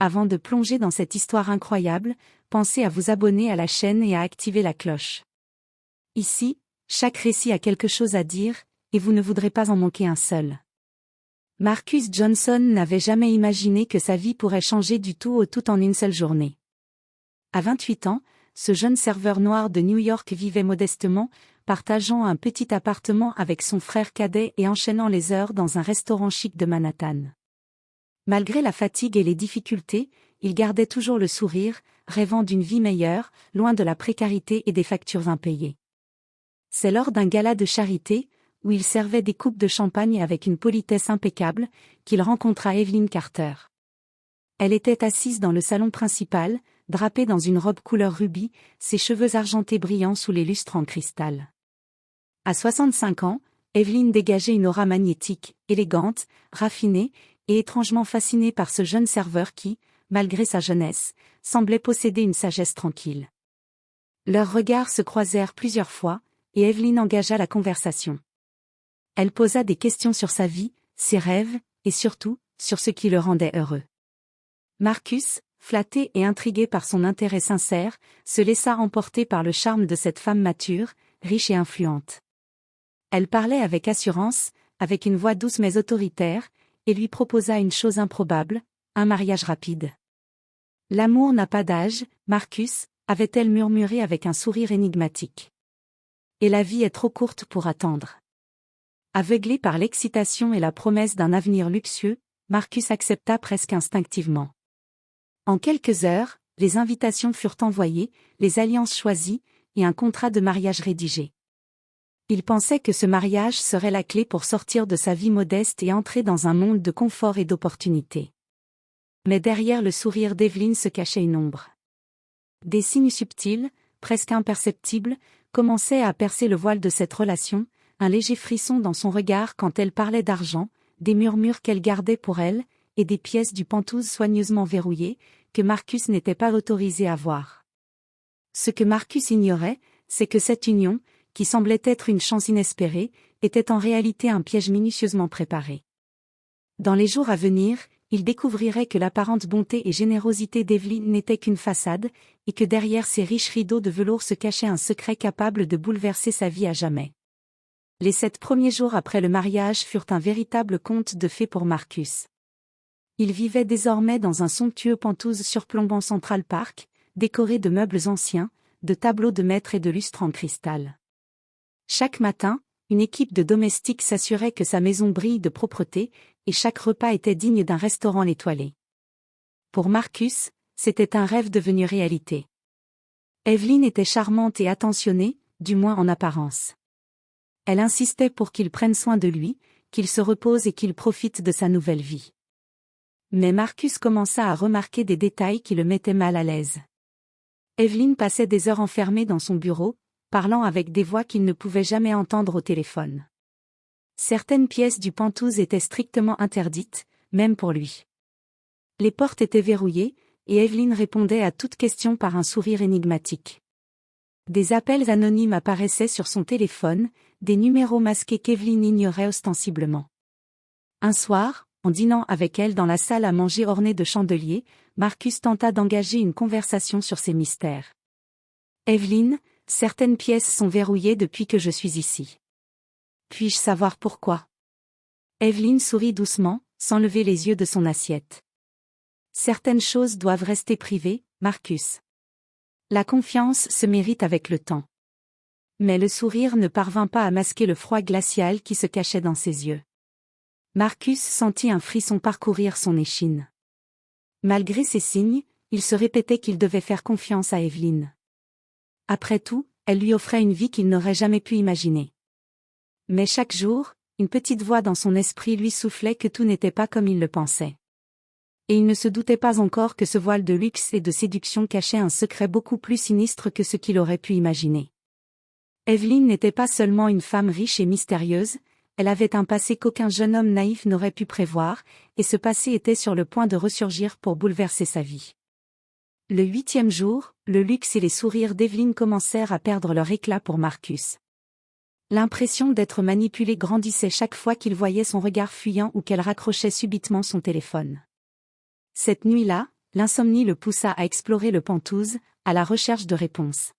Avant de plonger dans cette histoire incroyable, pensez à vous abonner à la chaîne et à activer la cloche. Ici, chaque récit a quelque chose à dire, et vous ne voudrez pas en manquer un seul. Marcus Johnson n'avait jamais imaginé que sa vie pourrait changer du tout au tout en une seule journée. À 28 ans, ce jeune serveur noir de New York vivait modestement, partageant un petit appartement avec son frère cadet et enchaînant les heures dans un restaurant chic de Manhattan. Malgré la fatigue et les difficultés, il gardait toujours le sourire, rêvant d'une vie meilleure, loin de la précarité et des factures impayées. C'est lors d'un gala de charité, où il servait des coupes de champagne avec une politesse impeccable, qu'il rencontra Evelyn Carter. Elle était assise dans le salon principal, drapée dans une robe couleur rubis, ses cheveux argentés brillant sous les lustres en cristal. À 65 ans, Evelyn dégageait une aura magnétique, élégante, raffinée, et étrangement fascinée par ce jeune serveur qui, malgré sa jeunesse, semblait posséder une sagesse tranquille. Leurs regards se croisèrent plusieurs fois, et Evelyn engagea la conversation. Elle posa des questions sur sa vie, ses rêves, et surtout, sur ce qui le rendait heureux. Marcus, flatté et intrigué par son intérêt sincère, se laissa emporter par le charme de cette femme mature, riche et influente. Elle parlait avec assurance, avec une voix douce mais autoritaire, et lui proposa une chose improbable, un mariage rapide. L'amour n'a pas d'âge, Marcus, avait-elle murmuré avec un sourire énigmatique. Et la vie est trop courte pour attendre. Aveuglé par l'excitation et la promesse d'un avenir luxueux, Marcus accepta presque instinctivement. En quelques heures, les invitations furent envoyées, les alliances choisies, et un contrat de mariage rédigé. Il pensait que ce mariage serait la clé pour sortir de sa vie modeste et entrer dans un monde de confort et d'opportunités. Mais derrière le sourire d'Evelyn se cachait une ombre. Des signes subtils, presque imperceptibles, commençaient à percer le voile de cette relation, un léger frisson dans son regard quand elle parlait d'argent, des murmures qu'elle gardait pour elle, et des pièces du pantouse soigneusement verrouillées, que Marcus n'était pas autorisé à voir. Ce que Marcus ignorait, c'est que cette union, qui semblait être une chance inespérée, était en réalité un piège minutieusement préparé. Dans les jours à venir, il découvrirait que l'apparente bonté et générosité d'Evelyn n'était qu'une façade, et que derrière ces riches rideaux de velours se cachait un secret capable de bouleverser sa vie à jamais. Les 7 premiers jours après le mariage furent un véritable conte de fées pour Marcus. Il vivait désormais dans un somptueux penthouse surplombant Central Park, décoré de meubles anciens, de tableaux de maître et de lustres en cristal. Chaque matin, une équipe de domestiques s'assurait que sa maison brille de propreté, et chaque repas était digne d'un restaurant étoilé. Pour Marcus, c'était un rêve devenu réalité. Evelyn était charmante et attentionnée, du moins en apparence. Elle insistait pour qu'il prenne soin de lui, qu'il se repose et qu'il profite de sa nouvelle vie. Mais Marcus commença à remarquer des détails qui le mettaient mal à l'aise. Evelyn passait des heures enfermée dans son bureau, parlant avec des voix qu'il ne pouvait jamais entendre au téléphone. Certaines pièces du penthouse étaient strictement interdites, même pour lui. Les portes étaient verrouillées, et Evelyn répondait à toute question par un sourire énigmatique. Des appels anonymes apparaissaient sur son téléphone, des numéros masqués qu'Evelyn ignorait ostensiblement. Un soir, en dînant avec elle dans la salle à manger ornée de chandeliers, Marcus tenta d'engager une conversation sur ces mystères. « Evelyn, certaines pièces sont verrouillées depuis que je suis ici. Puis-je savoir pourquoi ?» Evelyn sourit doucement, sans lever les yeux de son assiette. « Certaines choses doivent rester privées, Marcus. La confiance se mérite avec le temps. » Mais le sourire ne parvint pas à masquer le froid glacial qui se cachait dans ses yeux. Marcus sentit un frisson parcourir son échine. Malgré ces signes, il se répétait qu'il devait faire confiance à Evelyn. Après tout, elle lui offrait une vie qu'il n'aurait jamais pu imaginer. Mais chaque jour, une petite voix dans son esprit lui soufflait que tout n'était pas comme il le pensait. Et il ne se doutait pas encore que ce voile de luxe et de séduction cachait un secret beaucoup plus sinistre que ce qu'il aurait pu imaginer. Evelyn n'était pas seulement une femme riche et mystérieuse, elle avait un passé qu'aucun jeune homme naïf n'aurait pu prévoir, et ce passé était sur le point de ressurgir pour bouleverser sa vie. Le 8e jour, le luxe et les sourires d'Evelyn commencèrent à perdre leur éclat pour Marcus. L'impression d'être manipulé grandissait chaque fois qu'il voyait son regard fuyant ou qu'elle raccrochait subitement son téléphone. Cette nuit-là, l'insomnie le poussa à explorer le Penthouse, à la recherche de réponses.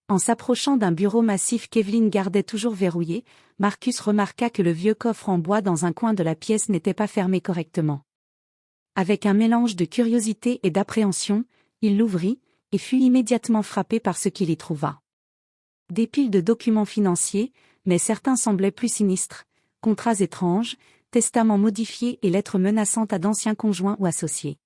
En s'approchant d'un bureau massif qu'Evelyn gardait toujours verrouillé, Marcus remarqua que le vieux coffre en bois dans un coin de la pièce n'était pas fermé correctement. Avec un mélange de curiosité et d'appréhension, il l'ouvrit, et fut immédiatement frappé par ce qu'il y trouva. Des piles de documents financiers, mais certains semblaient plus sinistres, contrats étranges, testaments modifiés et lettres menaçantes à d'anciens conjoints ou associés.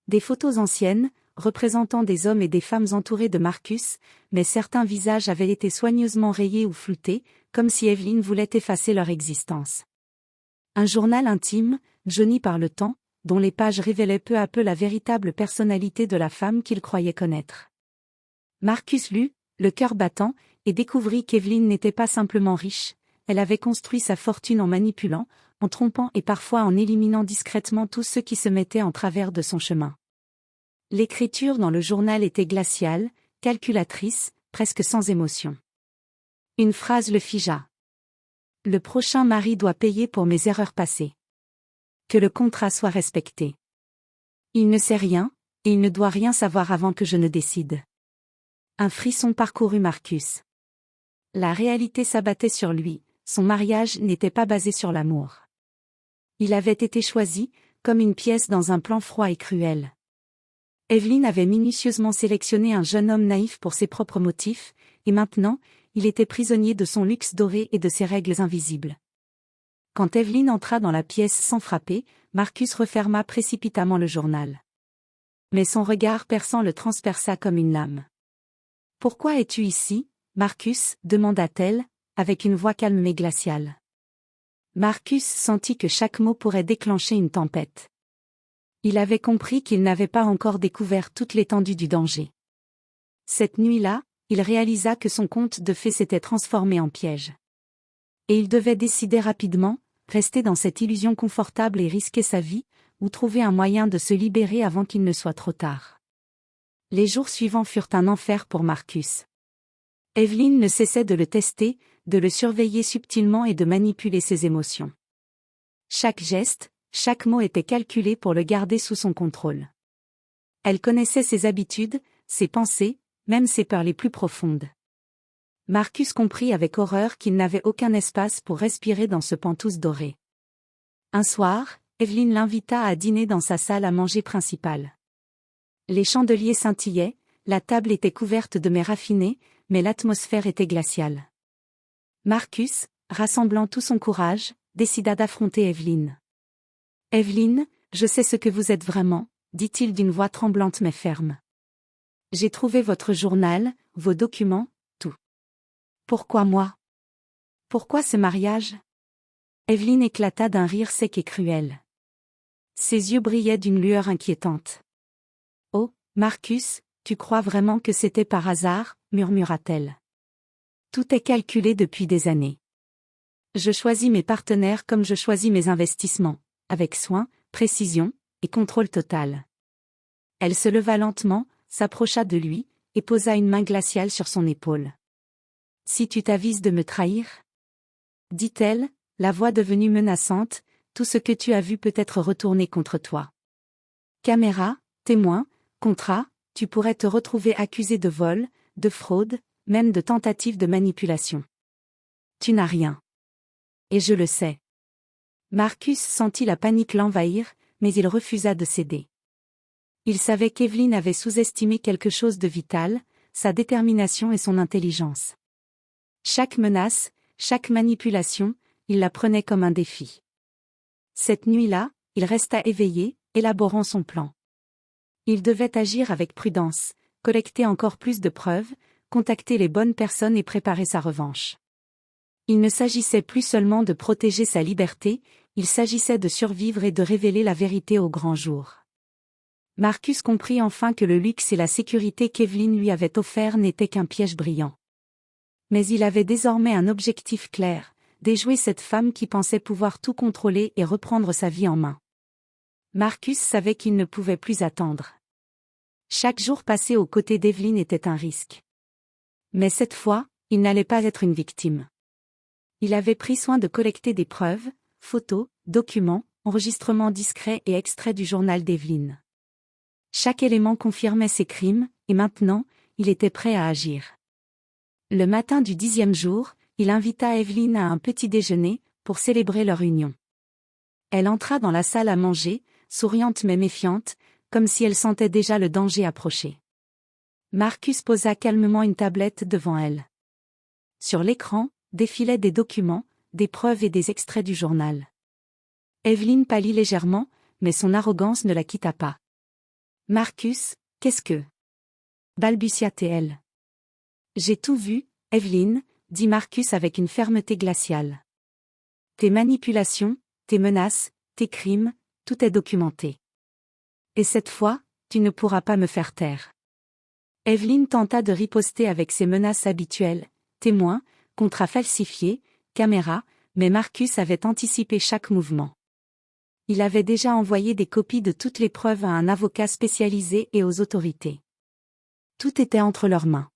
Des photos anciennes, représentant des hommes et des femmes entourés de Marcus, mais certains visages avaient été soigneusement rayés ou floutés, comme si Evelyn voulait effacer leur existence. Un journal intime, jauni par le temps, dont les pages révélaient peu à peu la véritable personnalité de la femme qu'il croyait connaître. Marcus lut, le cœur battant, et découvrit qu'Evelyn n'était pas simplement riche, elle avait construit sa fortune en manipulant, en trompant et parfois en éliminant discrètement tous ceux qui se mettaient en travers de son chemin. L'écriture dans le journal était glaciale, calculatrice, presque sans émotion. Une phrase le figea. Le prochain mari doit payer pour mes erreurs passées. Que le contrat soit respecté. Il ne sait rien, et il ne doit rien savoir avant que je ne décide. Un frisson parcourut Marcus. La réalité s'abattait sur lui, son mariage n'était pas basé sur l'amour. Il avait été choisi, comme une pièce dans un plan froid et cruel. Evelyn avait minutieusement sélectionné un jeune homme naïf pour ses propres motifs, et maintenant, il était prisonnier de son luxe doré et de ses règles invisibles. Quand Evelyn entra dans la pièce sans frapper, Marcus referma précipitamment le journal. Mais son regard perçant le transperça comme une lame. « Pourquoi es-tu ici, Marcus » demanda-t-elle, avec une voix calme mais glaciale. Marcus sentit que chaque mot pourrait déclencher une tempête. Il avait compris qu'il n'avait pas encore découvert toute l'étendue du danger. Cette nuit-là, il réalisa que son conte de fées s'était transformé en piège. Et il devait décider rapidement, rester dans cette illusion confortable et risquer sa vie, ou trouver un moyen de se libérer avant qu'il ne soit trop tard. Les jours suivants furent un enfer pour Marcus. Evelyn ne cessait de le tester, de le surveiller subtilement et de manipuler ses émotions. Chaque geste, chaque mot était calculé pour le garder sous son contrôle. Elle connaissait ses habitudes, ses pensées, même ses peurs les plus profondes. Marcus comprit avec horreur qu'il n'avait aucun espace pour respirer dans ce Penthouse doré. Un soir, Evelyn l'invita à dîner dans sa salle à manger principale. Les chandeliers scintillaient, la table était couverte de mets raffinés, mais l'atmosphère était glaciale. Marcus, rassemblant tout son courage, décida d'affronter Evelyn. « Evelyn, je sais ce que vous êtes vraiment », dit-il d'une voix tremblante mais ferme. « J'ai trouvé votre journal, vos documents, tout. Pourquoi moi? Pourquoi ce mariage ?» Evelyn éclata d'un rire sec et cruel. Ses yeux brillaient d'une lueur inquiétante. « Oh, Marcus, tu crois vraiment que c'était par hasard ?» murmura-t-elle. « Tout est calculé depuis des années. Je choisis mes partenaires comme je choisis mes investissements, avec soin, précision, et contrôle total. » Elle se leva lentement, s'approcha de lui, et posa une main glaciale sur son épaule. « Si tu t'avises de me trahir ?» dit-elle, la voix devenue menaçante, « tout ce que tu as vu peut être retourné contre toi. Caméra, témoins, contrat, tu pourrais te retrouver accusé de vol, de fraude, même de tentative de manipulation. Tu n'as rien. Et je le sais. » Marcus sentit la panique l'envahir, mais il refusa de céder. Il savait qu'Evelyn avait sous-estimé quelque chose de vital, sa détermination et son intelligence. Chaque menace, chaque manipulation, il la prenait comme un défi. Cette nuit-là, il resta éveillé, élaborant son plan. Il devait agir avec prudence, collecter encore plus de preuves, contacter les bonnes personnes et préparer sa revanche. Il ne s'agissait plus seulement de protéger sa liberté, il s'agissait de survivre et de révéler la vérité au grand jour. Marcus comprit enfin que le luxe et la sécurité qu'Evelyn lui avait offerts n'étaient qu'un piège brillant. Mais il avait désormais un objectif clair, déjouer cette femme qui pensait pouvoir tout contrôler et reprendre sa vie en main. Marcus savait qu'il ne pouvait plus attendre. Chaque jour passé aux côtés d'Evelyn était un risque. Mais cette fois, il n'allait pas être une victime. Il avait pris soin de collecter des preuves, photos, documents, enregistrements discrets et extraits du journal d'Evelyn. Chaque élément confirmait ses crimes, et maintenant, il était prêt à agir. Le matin du 10e jour, il invita Evelyn à un petit déjeuner, pour célébrer leur union. Elle entra dans la salle à manger, souriante mais méfiante, comme si elle sentait déjà le danger approcher. Marcus posa calmement une tablette devant elle. Sur l'écran, défilaient des documents, des preuves et des extraits du journal. Evelyn pâlit légèrement, mais son arrogance ne la quitta pas. « Marcus, qu'est-ce que... » balbutia-t-elle. « J'ai tout vu, Evelyn, » dit Marcus avec une fermeté glaciale. « Tes manipulations, tes menaces, tes crimes, tout est documenté. Et cette fois, tu ne pourras pas me faire taire. » Evelyn tenta de riposter avec ses menaces habituelles, témoins, contrats falsifiés, caméras, mais Marcus avait anticipé chaque mouvement. Il avait déjà envoyé des copies de toutes les preuves à un avocat spécialisé et aux autorités. Tout était entre leurs mains.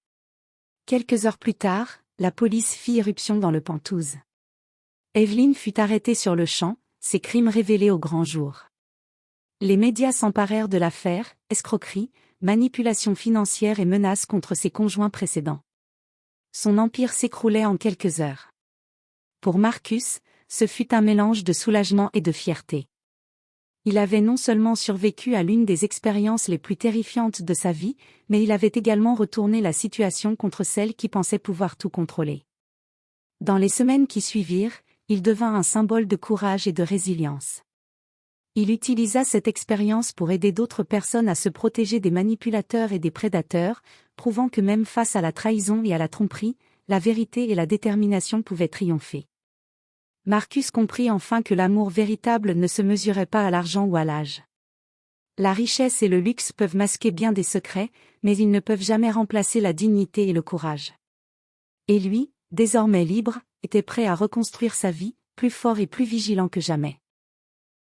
Quelques heures plus tard, la police fit irruption dans le Penthouse. Evelyn fut arrêtée sur le champ, ses crimes révélés au grand jour. Les médias s'emparèrent de l'affaire, escroquerie, manipulation financière et menaces contre ses conjoints précédents. Son empire s'écroulait en quelques heures. Pour Marcus, ce fut un mélange de soulagement et de fierté. Il avait non seulement survécu à l'une des expériences les plus terrifiantes de sa vie, mais il avait également retourné la situation contre celle qui pensait pouvoir tout contrôler. Dans les semaines qui suivirent, il devint un symbole de courage et de résilience. Il utilisa cette expérience pour aider d'autres personnes à se protéger des manipulateurs et des prédateurs, prouvant que même face à la trahison et à la tromperie, la vérité et la détermination pouvaient triompher. Marcus comprit enfin que l'amour véritable ne se mesurait pas à l'argent ou à l'âge. La richesse et le luxe peuvent masquer bien des secrets, mais ils ne peuvent jamais remplacer la dignité et le courage. Et lui, désormais libre, était prêt à reconstruire sa vie, plus fort et plus vigilant que jamais.